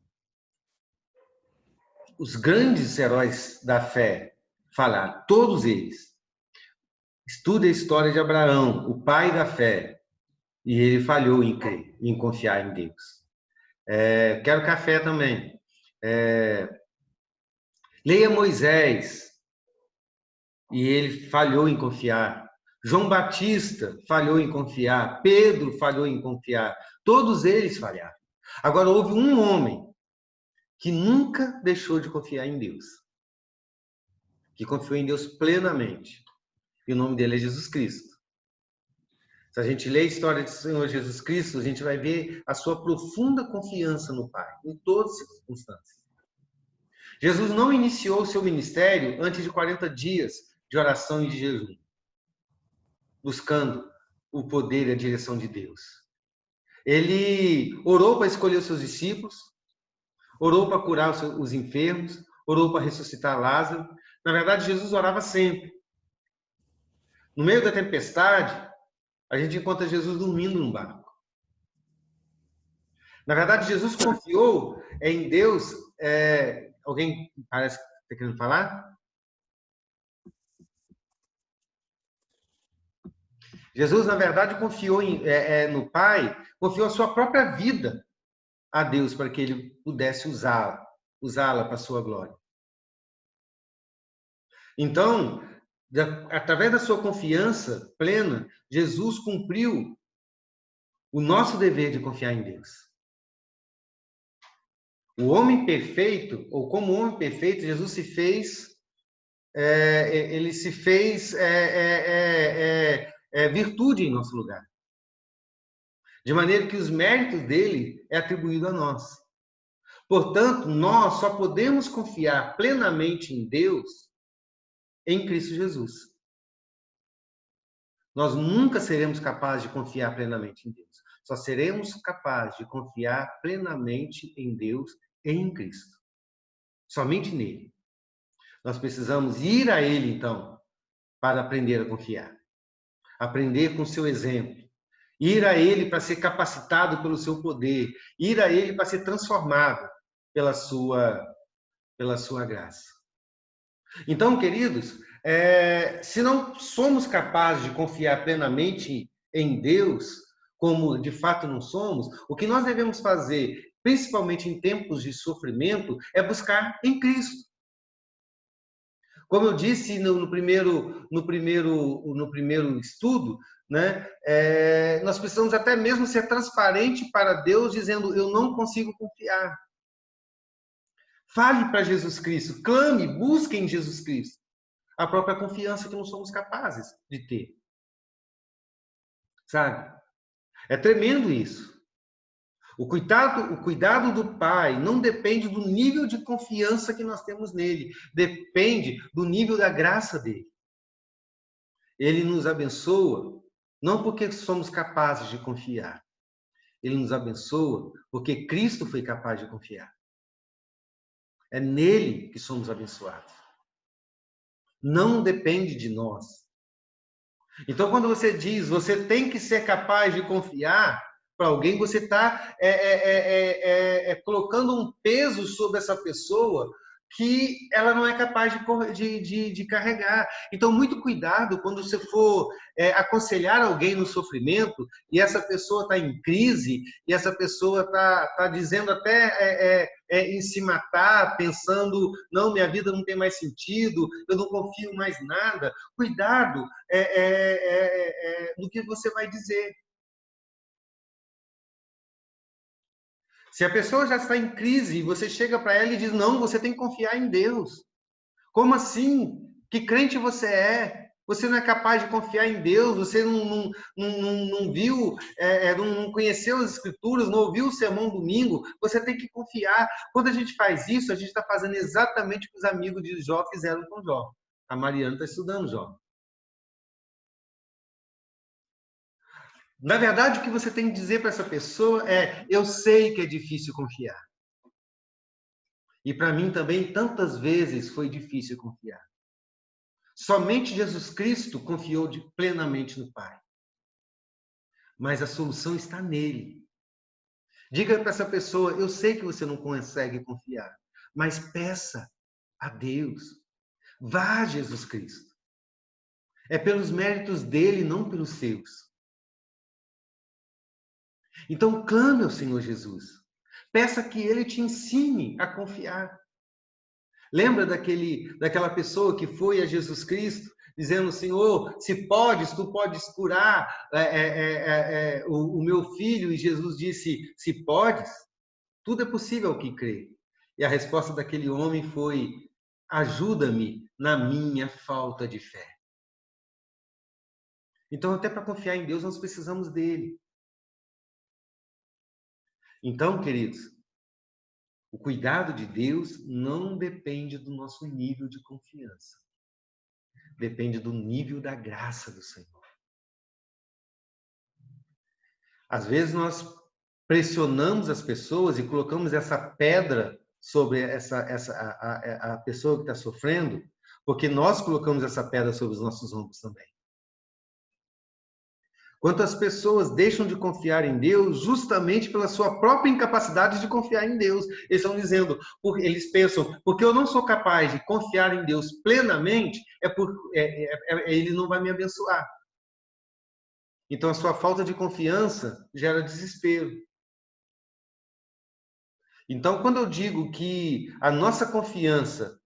A: Os grandes heróis da fé falharam, todos eles. Estude a história de Abraão, o pai da fé, e ele falhou em crer, em confiar em Deus. Quero café também. Leia Moisés, e ele falhou em confiar. João Batista falhou em confiar. Pedro falhou em confiar. Todos eles falharam. Agora, houve um homem que nunca deixou de confiar em Deus, que confiou em Deus plenamente. E o nome dele é Jesus Cristo. Se a gente lê a história do Senhor Jesus Cristo, a gente vai ver a sua profunda confiança no Pai, em todas as circunstâncias. Jesus não iniciou o seu ministério antes de 40 dias de oração e de jejum, buscando o poder e a direção de Deus. Ele orou para escolher os seus discípulos, orou para curar os enfermos, orou para ressuscitar Lázaro. Na verdade, Jesus orava sempre. No meio da tempestade, a gente encontra Jesus dormindo num barco. Na verdade, Jesus confiou em Deus. Alguém parece que está querendo falar? Jesus, na verdade, confiou no Pai, confiou a sua própria vida a Deus para que ele pudesse usá-la para a sua glória. Então, através da sua confiança plena, Jesus cumpriu o nosso dever de confiar em Deus. O homem perfeito, ou como homem perfeito, Jesus se fez, ele se fez virtude em nosso lugar. De maneira que os méritos dele é atribuído a nós. Portanto, nós só podemos confiar plenamente em Deus em Cristo Jesus. Nós nunca seremos capazes de confiar plenamente em Deus. Só seremos capazes de confiar plenamente em Deus em Cristo. Somente nele. Nós precisamos ir a ele, então, para aprender a confiar. Aprender com o seu exemplo. Ir a ele para ser capacitado pelo seu poder. Ir a ele para ser transformado pela sua graça. Então, queridos, se não somos capazes de confiar plenamente em Deus, como de fato não somos, o que nós devemos fazer, principalmente em tempos de sofrimento, é buscar em Cristo. Como eu disse no primeiro estudo, né, nós precisamos até mesmo ser transparente para Deus, dizendo: eu não consigo confiar. Fale para Jesus Cristo, clame, busque em Jesus Cristo a própria confiança que não somos capazes de ter. Sabe? É tremendo isso. O cuidado do Pai não depende do nível de confiança que nós temos nele, depende do nível da graça dele. Ele nos abençoa não porque somos capazes de confiar. Ele nos abençoa porque Cristo foi capaz de confiar. É nele que somos abençoados. Não depende de nós. Então, quando você diz, você tem que ser capaz de confiar para alguém, você está colocando um peso sobre essa pessoa que ela não é capaz de carregar. Então, muito cuidado quando você for aconselhar alguém no sofrimento e essa pessoa está em crise e essa pessoa está dizendo até em se matar, pensando, não, minha vida não tem mais sentido, eu não confio mais em nada. Cuidado no que você vai dizer. Se a pessoa já está em crise e você chega para ela e diz, não, você tem que confiar em Deus. Como assim? Que crente você é? Você não é capaz de confiar em Deus, você não viu, não conheceu as Escrituras, não ouviu o sermão domingo, você tem que confiar. Quando a gente faz isso, a gente está fazendo exatamente o que os amigos de Jó fizeram com Jó. A Mariana está estudando Jó. Na verdade, o que você tem que dizer para essa pessoa é: eu sei que é difícil confiar. E para mim também, tantas vezes foi difícil confiar. Somente Jesus Cristo confiou plenamente no Pai. Mas a solução está nele. Diga para essa pessoa: eu sei que você não consegue confiar, mas peça a Deus. Vá a Jesus Cristo. É pelos méritos dele, não pelos seus. Então, clame ao Senhor Jesus. Peça que ele te ensine a confiar. Lembra daquela pessoa que foi a Jesus Cristo, dizendo, Senhor, se podes, tu podes curar o meu filho? E Jesus disse, se podes, tudo é possível ao que crê. E a resposta daquele homem foi, ajuda-me na minha falta de fé. Então, até para confiar em Deus, nós precisamos dele. Então, queridos, o cuidado de Deus não depende do nosso nível de confiança. Depende do nível da graça do Senhor. Às vezes nós pressionamos as pessoas e colocamos essa pedra sobre a pessoa que está sofrendo, porque nós colocamos essa pedra sobre os nossos ombros também. Quantas pessoas deixam de confiar em Deus justamente pela sua própria incapacidade de confiar em Deus? Eles estão dizendo, eles pensam, porque eu não sou capaz de confiar em Deus plenamente, ele não vai me abençoar. Então, a sua falta de confiança gera desespero. Então, quando eu digo que a nossa confiança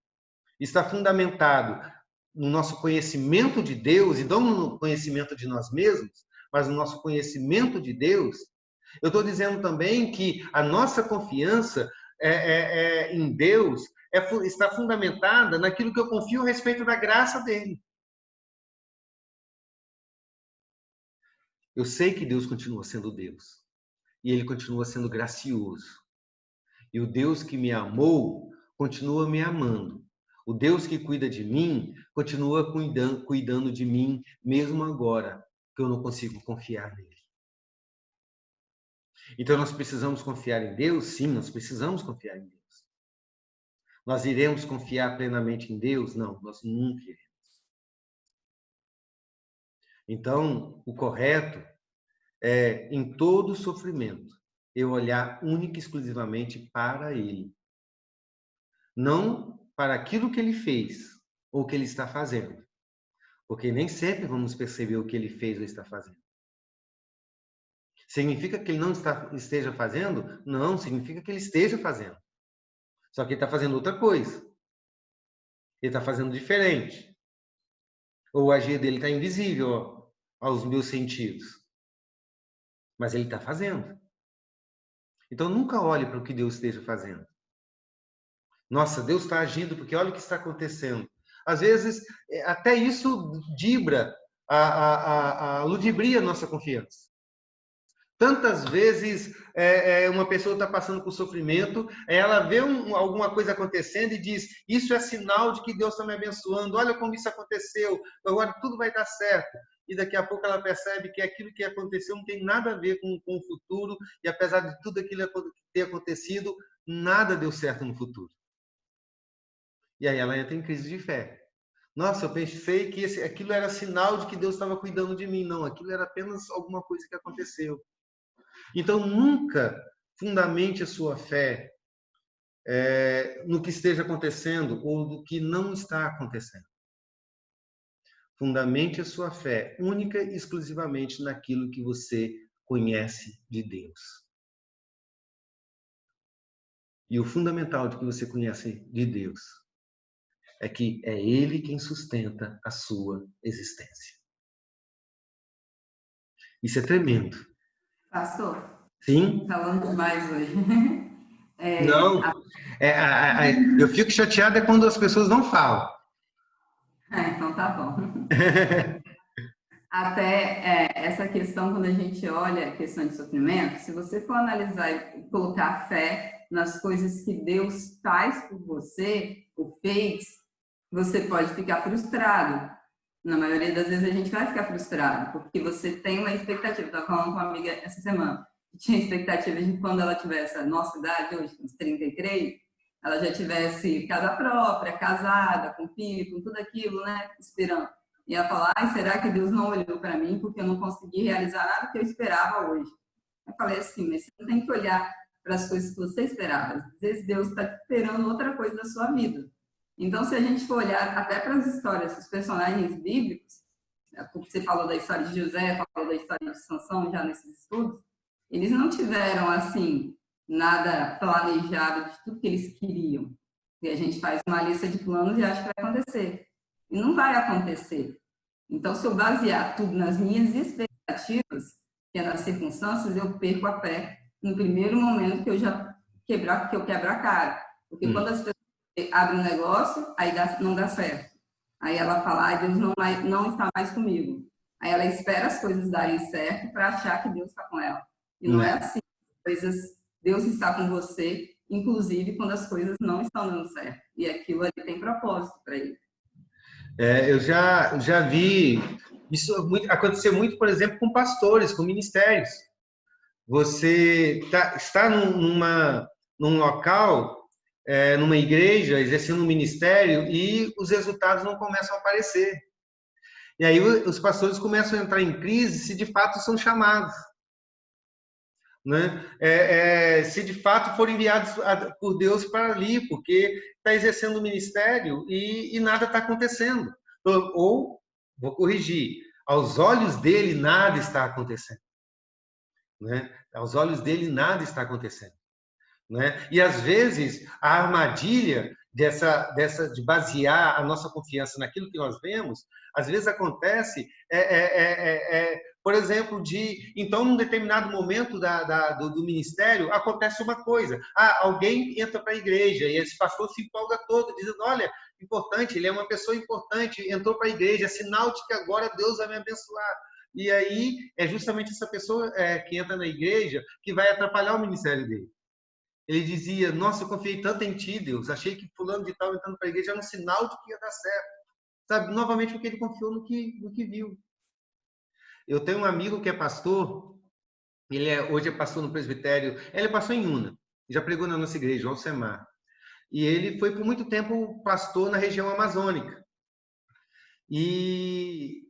A: está fundamentado no nosso conhecimento de Deus, e não no conhecimento de nós mesmos, mas no nosso conhecimento de Deus, eu estou dizendo também que a nossa confiança em Deus está fundamentada naquilo que eu confio a respeito da graça dele. Eu sei que Deus continua sendo Deus. E ele continua sendo gracioso. E o Deus que me amou continua me amando. O Deus que cuida de mim continua cuidando de mim, mesmo agora que eu não consigo confiar nele. Então nós precisamos confiar em Deus? Sim, nós precisamos confiar em Deus. Nós iremos confiar plenamente em Deus? Não, nós nunca iremos. Então, o correto é, em todo sofrimento, eu olhar única e exclusivamente para Ele. Não para aquilo que Ele fez ou que Ele está fazendo. Porque nem sempre vamos perceber o que Ele fez ou está fazendo. Significa que Ele não esteja fazendo? Não, significa que Ele esteja fazendo. Só que Ele está fazendo outra coisa. Ele está fazendo diferente. Ou o agir dele está invisível aos meus sentidos. Mas Ele está fazendo. Então, nunca olhe para o que Deus esteja fazendo. Nossa, Deus está agindo porque olha o que está acontecendo. Às vezes, até isso ludibria a nossa confiança. Tantas vezes uma pessoa está passando por sofrimento, ela vê alguma coisa acontecendo e diz, isso é sinal de que Deus está me abençoando, olha como isso aconteceu, agora tudo vai dar certo. E daqui a pouco ela percebe que aquilo que aconteceu não tem nada a ver com o futuro, e apesar de tudo aquilo ter acontecido, nada deu certo no futuro. E aí ela entra em crise de fé. Nossa, eu pensei que aquilo era sinal de que Deus estava cuidando de mim. Não, aquilo era apenas alguma coisa que aconteceu. Então, nunca fundamente a sua fé no que esteja acontecendo ou do que não está acontecendo. Fundamente a sua fé única e exclusivamente naquilo que você conhece de Deus. E o fundamental de que você conhece de Deus é que é Ele quem sustenta a sua existência. Isso é tremendo.
B: Pastor,
A: Sim?
B: falando demais hoje.
A: Não. Eu fico chateada quando as pessoas não falam.
B: Então tá bom. Até essa questão, quando a gente olha a questão de sofrimento, se você for analisar e colocar fé nas coisas que Deus faz por você, ou fez, você pode ficar frustrado. Na maioria das vezes a gente vai ficar frustrado, porque você tem uma expectativa. Eu estava falando com uma amiga essa semana, que tinha expectativa de quando ela tivesse a nossa idade, hoje, uns 33, ela já tivesse casa própria, casada, com filho, com tudo aquilo, né? Esperando. E ela falar, será que Deus não olhou para mim porque eu não consegui realizar nada que eu esperava hoje? Eu falei assim, mas você não tem que olhar para as coisas que você esperava. Às vezes Deus está esperando outra coisa da sua vida. Então, se a gente for olhar até para as histórias, os personagens bíblicos, você falou da história de José, falou da história de Sansão já nesses estudos, eles não tiveram, assim, nada planejado de tudo que eles queriam. E a gente faz uma lista de planos e acha que vai acontecer. E não vai acontecer. Então, se eu basear tudo nas minhas expectativas, que é nas circunstâncias, eu perco a fé no primeiro momento que eu quebro a cara. Porque quando as pessoas abrem um negócio, aí não dá certo. Aí ela fala, Deus não está mais comigo. Aí ela espera as coisas darem certo para achar que Deus está com ela. E não é assim. Deus está com você, inclusive quando as coisas não estão dando certo. E aquilo ali tem propósito para ele.
A: Eu já vi isso acontecer muito, por exemplo, com pastores, com ministérios. Você está num local, numa igreja, exercendo um ministério e os resultados não começam a aparecer. E aí os pastores começam a entrar em crise se de fato são chamados. Né? Se de fato forem enviados por Deus para ali, porque está exercendo o ministério e nada está acontecendo. Ou, vou corrigir, aos olhos dele nada está acontecendo. Né? Aos olhos dele nada está acontecendo. Né? E às vezes a armadilha de basear a nossa confiança naquilo que nós vemos, às vezes acontece, por exemplo, então num determinado momento do ministério acontece uma coisa, alguém entra para a igreja e esse pastor se empolga todo, dizendo, olha, importante, ele é uma pessoa importante, entrou para a igreja, é sinal de que agora Deus vai me abençoar. E aí é justamente essa pessoa que entra na igreja que vai atrapalhar o ministério dele. Ele dizia, nossa, eu confiei tanto em ti, Deus, achei que fulano de tal entrando para a igreja era um sinal de que ia dar certo. Sabe, novamente porque ele confiou no que viu. Eu tenho um amigo que é pastor, hoje é pastor no presbitério, ele é pastor em Una, já pregou na nossa igreja, Alcemar. E ele foi por muito tempo pastor na região amazônica. E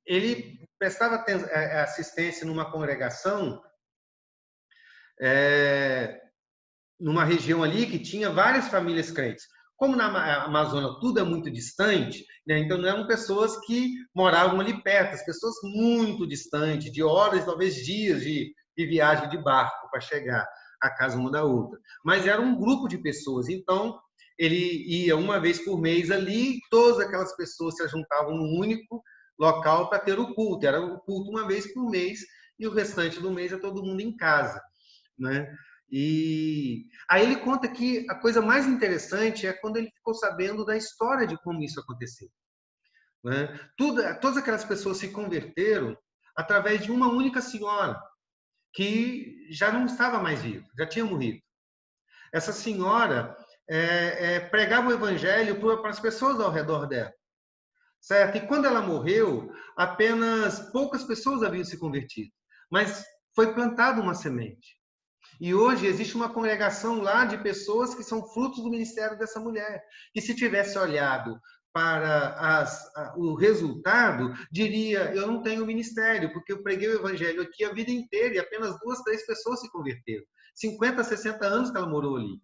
A: ele prestava assistência numa congregação numa região ali que tinha várias famílias crentes. Como na Amazônia tudo é muito distante, né? Então não eram pessoas que moravam ali perto, as pessoas muito distantes, de horas, talvez dias de viagem de barco para chegar à casa uma da outra. Mas era um grupo de pessoas, então ele ia uma vez por mês ali, todas aquelas pessoas se juntavam num único local para ter o culto. Era o culto uma vez por mês e o restante do mês é todo mundo em casa, né? E aí ele conta que a coisa mais interessante é quando ele ficou sabendo da história de como isso aconteceu. Né? Todas aquelas pessoas se converteram através de uma única senhora, que já não estava mais vivo, já tinha morrido. Essa senhora pregava o evangelho para as pessoas ao redor dela, certo? E quando ela morreu, apenas poucas pessoas haviam se convertido, mas foi plantada uma semente. E hoje existe uma congregação lá de pessoas que são frutos do ministério dessa mulher, que se tivesse olhado para o resultado, diria, eu não tenho ministério, porque eu preguei o evangelho aqui a vida inteira e apenas 2, 3 pessoas se converteram. 50, 60 anos que ela morou ali.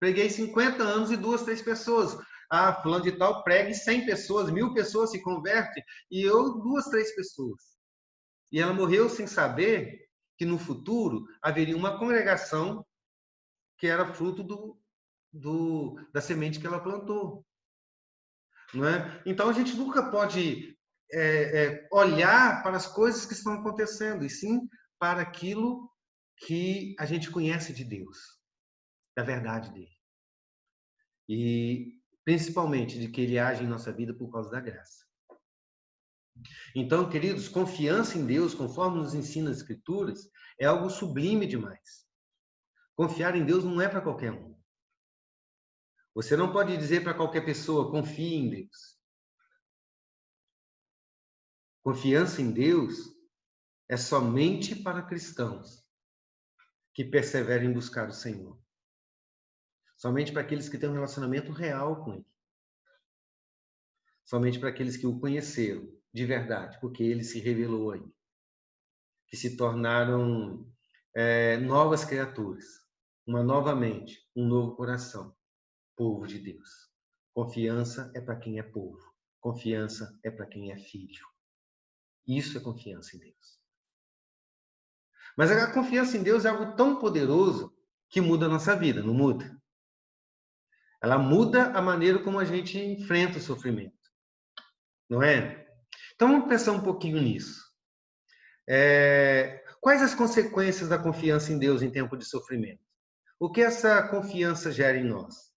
A: Preguei 50 anos e 2, 3 pessoas. Ah, fulano de tal prega e 100 pessoas, 1000 pessoas se convertem, e eu 2, 3 pessoas. E ela morreu sem saber que no futuro haveria uma congregação que era fruto da semente que ela plantou. Não é? Então a gente nunca pode olhar para as coisas que estão acontecendo, e sim para aquilo que a gente conhece de Deus, da verdade dele. E principalmente de que ele age em nossa vida por causa da graça. Então, queridos, confiança em Deus, conforme nos ensina as Escrituras, é algo sublime demais. Confiar em Deus não é para qualquer um. Você não pode dizer para qualquer pessoa, confie em Deus. Confiança em Deus é somente para cristãos que perseveram em buscar o Senhor. Somente para aqueles que têm um relacionamento real com Ele. Somente para aqueles que o conheceram de verdade, porque Ele se revelou aí. Que se tornaram novas criaturas, uma nova mente, um novo coração, povo de Deus. Confiança é para quem é povo. Confiança é para quem é filho. Isso é confiança em Deus. Mas a confiança em Deus é algo tão poderoso que muda a nossa vida, não muda? Ela muda a maneira como a gente enfrenta o sofrimento, não é? Então vamos pensar um pouquinho nisso. Quais as consequências da confiança em Deus em tempo de sofrimento? O que essa confiança gera em nós?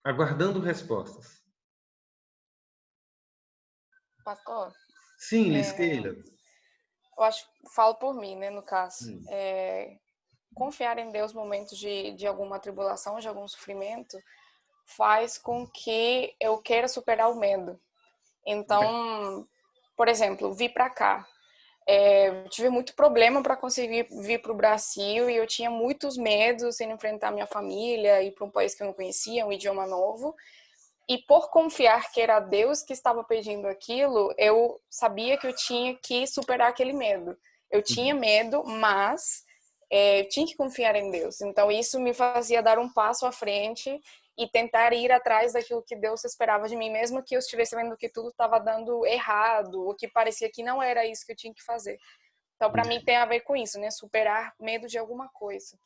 A: Aguardando respostas.
C: Pastor,
A: Sim, Lisqueira.
C: eu acho, falo por mim, né, no caso. Confiar em Deus nos momentos de alguma tribulação, de algum sofrimento, faz com que eu queira superar o medo. Então, por exemplo, vir para cá. Tive muito problema para conseguir vir para o Brasil e eu tinha muitos medos em enfrentar minha família, ir para um país que eu não conhecia, um idioma novo. E por confiar que era Deus que estava pedindo aquilo, eu sabia que eu tinha que superar aquele medo. Eu tinha medo, mas eu tinha que confiar em Deus. Então isso me fazia dar um passo à frente e tentar ir atrás daquilo que Deus esperava de mim, mesmo que eu estivesse vendo que tudo estava dando errado, ou que parecia que não era isso que eu tinha que fazer. Então, para mim, tem a ver com isso, né? Superar medo de alguma coisa.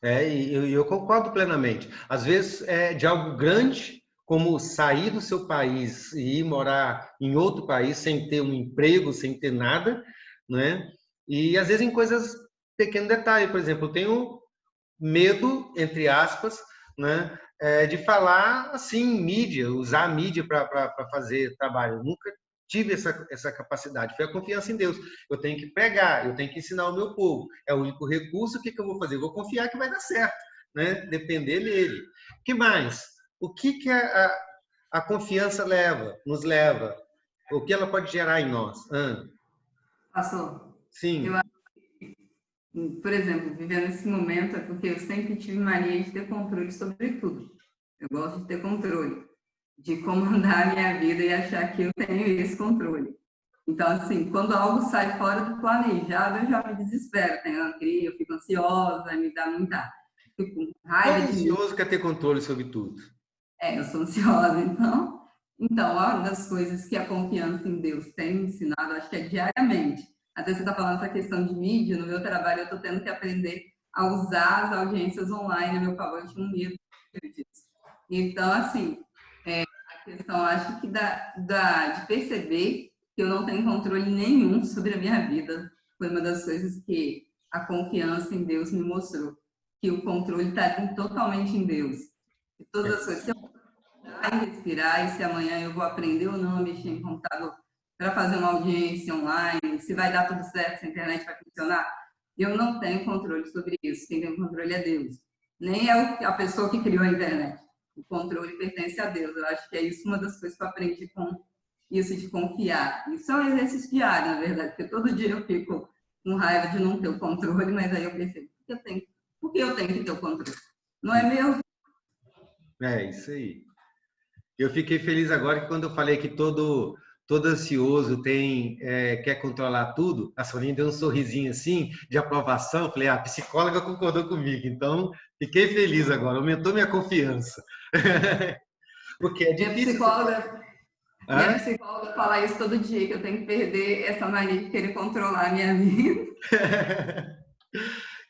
A: E eu concordo plenamente. Às vezes, de algo grande, como sair do seu país e ir morar em outro país sem ter um emprego, sem ter nada, né? E às vezes em coisas, pequeno detalhe, por exemplo, eu tenho medo, entre aspas, né, de falar assim em mídia, usar a mídia para fazer trabalho. Eu nunca tive essa capacidade. Foi a confiança em Deus. Eu tenho que pregar, eu tenho que ensinar o meu povo. É o único recurso, o que eu vou fazer? Eu vou confiar que vai dar certo, né? Depender dele. O que mais? O que a confiança nos leva? O que ela pode gerar em nós?
B: Pastor, eu
A: Sim.
B: por exemplo, vivendo esse momento é porque eu sempre tive mania de ter controle sobre tudo. Eu gosto de ter controle, de comandar a minha vida e achar que eu tenho esse controle. Então, assim, quando algo sai fora do planejado, eu já me desespero, tenho uma crise, eu fico ansiosa, me dá muita, fico com raiva de mim.
A: Ansioso quer ter controle sobre tudo.
B: Eu sou ansiosa, então. Então, uma das coisas que a confiança em Deus tem me ensinado, acho que é diariamente. Até você está falando essa questão de mídia, no meu trabalho eu estou tendo que aprender a usar as audiências online a meu favor, eu tinha um medo disso. Então, assim, a questão, acho que de perceber que eu não tenho controle nenhum sobre a minha vida, foi uma das coisas que a confiança em Deus me mostrou, que o controle está totalmente em Deus. E todas as coisas, se eu e respirar, e se amanhã eu vou aprender ou não a mexer em computador, para fazer uma audiência online, se vai dar tudo certo, se a internet vai funcionar. Eu não tenho controle sobre isso. Quem tem controle é Deus. Nem é a pessoa que criou a internet. O controle pertence a Deus. Eu acho que é isso uma das coisas que eu aprendi com isso de confiar. Isso é um exercício diário, na verdade, porque todo dia eu fico com raiva de não ter o controle, mas aí eu percebo, por que eu tenho que ter o controle? Não é meu?
A: É, isso aí. Eu fiquei feliz agora que quando eu falei que todo ansioso quer controlar tudo, a Soninha deu um sorrisinho assim, de aprovação. Eu falei, a psicóloga concordou comigo. Então, fiquei feliz agora, aumentou minha confiança. Porque é difícil.
B: Minha psicóloga fala isso todo dia, que eu tenho que perder essa mania de querer controlar a minha vida.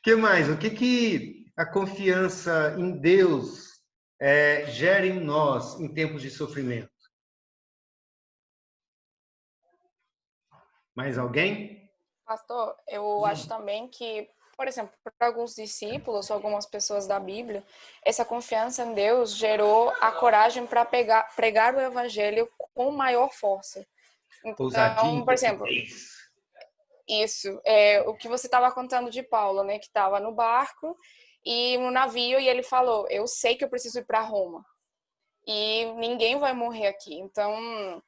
A: Que mais? O que a confiança em Deus gera em nós em tempos de sofrimento? Mais alguém?
C: Pastor, eu acho também que, por exemplo, para alguns discípulos, algumas pessoas da Bíblia, essa confiança em Deus gerou a coragem para pregar o evangelho com maior força. Então, por exemplo, o que você estava contando de Paulo, né, que estava no barco e no navio, e ele falou, eu sei que eu preciso ir para Roma e ninguém vai morrer aqui. Então,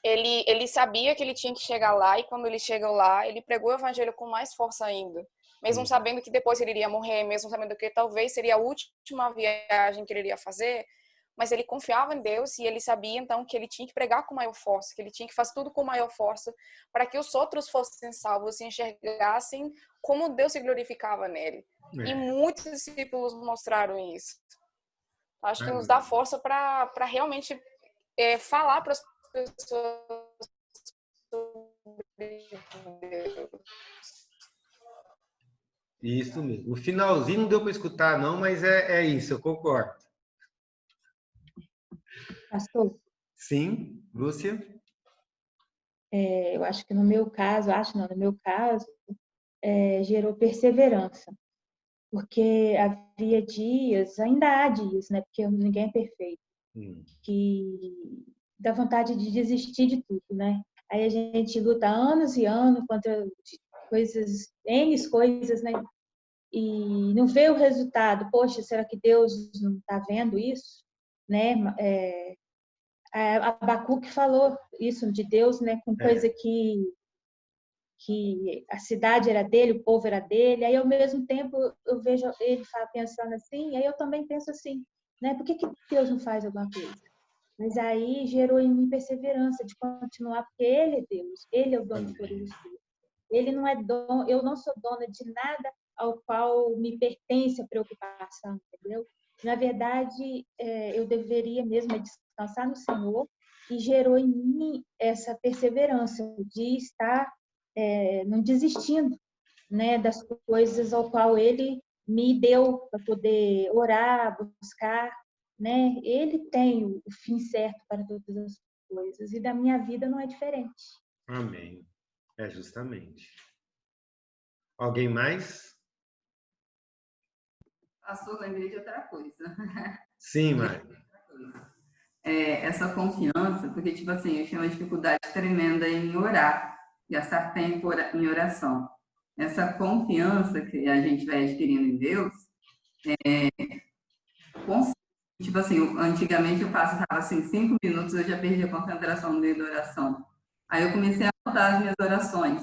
C: ele sabia que ele tinha que chegar lá, e quando ele chegou lá, ele pregou o evangelho com mais força ainda. Mesmo sabendo que depois ele iria morrer, mesmo sabendo que talvez seria a última viagem que ele iria fazer, mas ele confiava em Deus e ele sabia, então, que ele tinha que pregar com maior força, que ele tinha que fazer tudo com maior força para que os outros fossem salvos e enxergassem como Deus se glorificava nele. E muitos discípulos mostraram isso. Acho que nos dá força para realmente falar para as pessoas sobre Deus.
A: Isso mesmo. O finalzinho não deu para escutar, não, mas é isso, eu concordo.
D: Pastor?
A: Sim, Lúcia?
D: Eu acho que no meu caso, gerou perseverança, porque havia dias, ainda há dias, né? Porque ninguém é perfeito, que dá vontade de desistir de tudo, né? Aí a gente luta anos e anos contra N coisas, né? E não vê o resultado. Poxa, será que Deus não está vendo isso? Né? Abacuque falou isso de Deus, né? Com coisa que a cidade era dele, o povo era dele. Aí, ao mesmo tempo, eu vejo ele pensando assim, aí eu também penso assim, né? Por que Deus não faz alguma coisa? Mas aí gerou em mim perseverança de continuar, porque Ele é Deus, Ele é o dono de todas as coisas. Ele não é dono, eu não sou dona de nada ao qual me pertence a preocupação, entendeu? Na verdade, eu deveria mesmo descansar no Senhor, e gerou em mim essa perseverança de estar não desistindo, né, das coisas ao qual Ele me deu para poder orar, buscar, né? Ele tem o fim certo para todas as coisas, e da minha vida não é diferente.
A: Amém. Justamente. Alguém mais?
B: Pastor, lembrei de outra coisa.
A: Sim, Mari.
B: Essa confiança, porque, tipo assim, eu tinha uma dificuldade tremenda em orar, gastar tempo em oração. Essa confiança que a gente vai adquirindo em Deus, tipo assim, antigamente eu passava assim 5 minutos, eu já perdi a concentração no meio da oração. Aí eu comecei a anotar as minhas orações.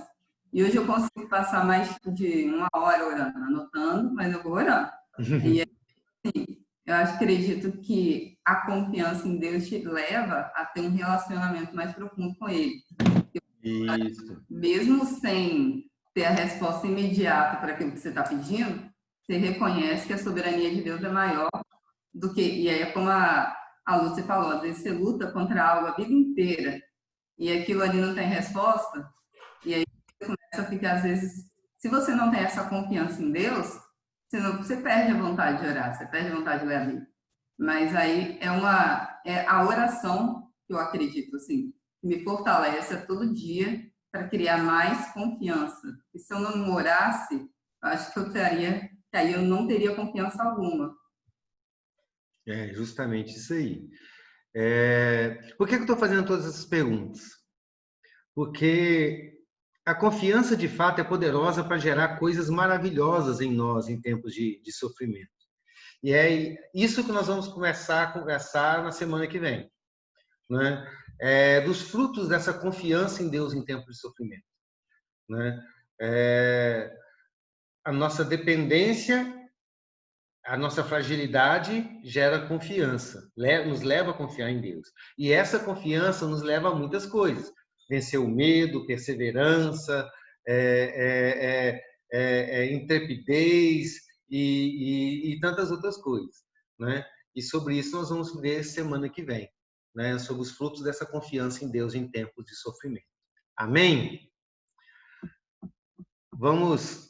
B: E hoje eu consigo passar mais de 1 hora orando, anotando, mas eu vou orando. E assim, eu acredito que a confiança em Deus te leva a ter um relacionamento mais profundo com Ele.
A: Isso.
B: Mesmo sem ter a resposta imediata para aquilo que você está pedindo, você reconhece que a soberania de Deus é maior do que... E aí é como a Lúcia falou, às vezes você luta contra algo a vida inteira e aquilo ali não tem resposta, e aí você começa a ficar, às vezes... Se você não tem essa confiança em Deus, você perde a vontade de orar, você perde a vontade de ler a Bíblia. Mas aí é a oração que eu acredito, assim, que me fortalece a todo dia para criar mais confiança. E se eu não orasse, acho que aí eu não teria confiança alguma.
A: Justamente isso aí. Por que eu estou fazendo todas essas perguntas? porque a confiança de fato é poderosa para gerar coisas maravilhosas em nós em tempos de sofrimento. E é isso que nós vamos começar a conversar na semana que vem, né? Dos frutos dessa confiança em Deus em tempos de sofrimento, né? A nossa dependência, a nossa fragilidade gera confiança, nos leva a confiar em Deus. E essa confiança nos leva a muitas coisas. Vencer o medo, perseverança, intrepidez e tantas outras coisas, né? E sobre isso nós vamos ver semana que vem, né? Sobre os frutos dessa confiança em Deus em tempos de sofrimento. Amém? Vamos